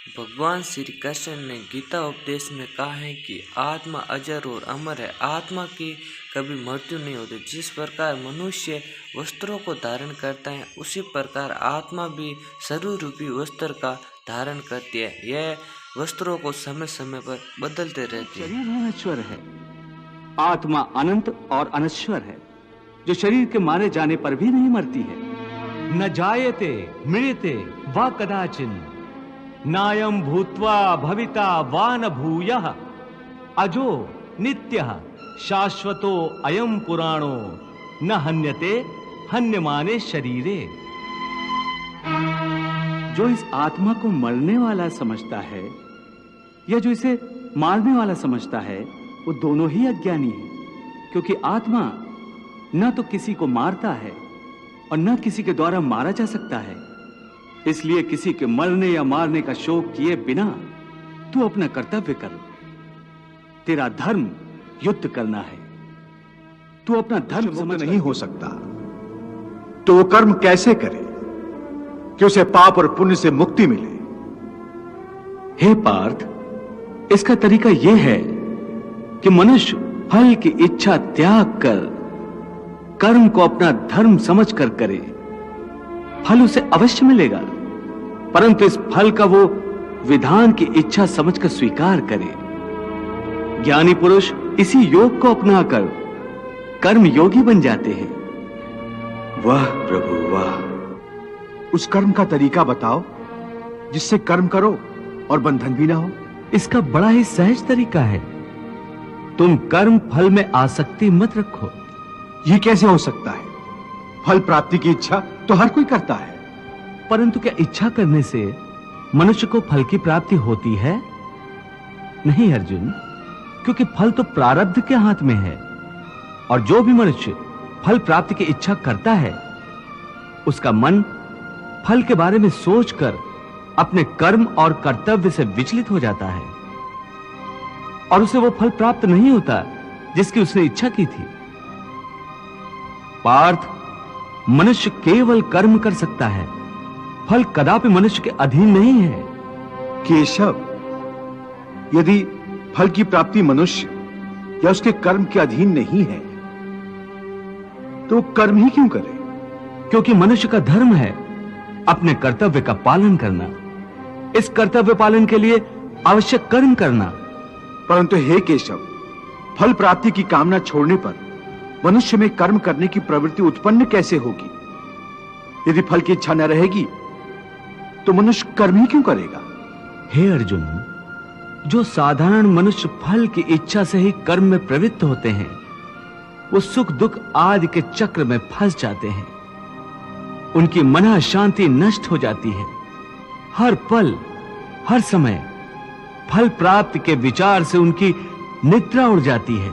भगवान श्री कृष्ण ने गीता उपदेश में कहा है कि आत्मा अजर और अमर है। आत्मा की कभी मृत्यु नहीं होती। जिस प्रकार मनुष्य वस्त्रों को धारण करता है, उसी प्रकार आत्मा भी शरीर रूपी वस्त्र का धारण करती है। यह वस्त्रों को समय समय पर बदलते रहती है। शरीर अनश्वर है, आत्मा अनंत और अनश्वर है, जो शरीर के मारे जाने पर भी नहीं मरती है। न जायते मृत्यते वा कदाचिन नायम भूत्वा भविता वा न भूयः अजो नित्यः शाश्वतो अयम पुराणो न हन्यते हन्यमाने शरीरे। जो इस आत्मा को मरने वाला समझता है या जो इसे मारने वाला समझता है, वो दोनों ही अज्ञानी हैं, क्योंकि आत्मा न तो किसी को मारता है और न किसी के द्वारा मारा जा सकता है। इसलिए किसी के मरने या मारने का शोक किए बिना तू अपना कर्तव्य कर। तेरा धर्म युद्ध करना है। तू अपना धर्म समझ नहीं हो सकता तो वो कर्म कैसे करे कि उसे पाप और पुण्य से मुक्ति मिले? हे पार्थ, इसका तरीका यह है कि मनुष्य फल की इच्छा त्याग कर कर्म को अपना धर्म समझकर करे। फल उसे अवश्य मिलेगा, परंतु इस फल का वो विधान की इच्छा समझकर स्वीकार करे। ज्ञानी पुरुष इसी योग को अपनाकर कर्म योगी बन जाते हैं। वाह प्रभु वाह, उस कर्म का तरीका बताओ जिससे कर्म करो और बंधन भी ना हो। इसका बड़ा ही सहज तरीका है। तुम कर्म फल में आसक्ति मत रखो। यह कैसे हो सकता है? फल प्राप्ति की इच्छा तो हर कोई करता है। परंतु क्या इच्छा करने से मनुष्य को फल की प्राप्ति होती है? नहीं अर्जुन, क्योंकि फल तो प्रारब्ध के हाथ में है। और जो भी मनुष्य फल प्राप्ति की इच्छा करता है, उसका मन फल के बारे में सोचकर अपने कर्म और कर्तव्य से विचलित हो जाता है और उसे वो फल प्राप्त नहीं होता जिसकी उसने इच्छा की थी। पार्थ, मनुष्य केवल कर्म कर सकता है, फल कदापि मनुष्य के अधीन नहीं है। केशव, यदि फल की प्राप्ति मनुष्य या उसके कर्म के अधीन नहीं है तो कर्म ही क्यों करे? क्योंकि मनुष्य का धर्म है अपने कर्तव्य का पालन करना। इस कर्तव्य पालन के लिए आवश्यक कर्म करना। परंतु हे केशव, फल प्राप्ति की कामना छोड़ने पर मनुष्य में कर्म करने की प्रवृत्ति उत्पन्न कैसे होगी? यदि फल की इच्छा न रहेगी तो मनुष्य कर्म ही क्यों करेगा? हे अर्जुन, जो साधारण मनुष्य फल की इच्छा से ही कर्म में प्रवृत्त होते हैं, वो सुख दुख आदि के चक्र में फंस जाते हैं। उनकी मन शांति नष्ट हो जाती है। हर पल हर समय फल प्राप्ति के विचार से उनकी निद्रा उड़ जाती है।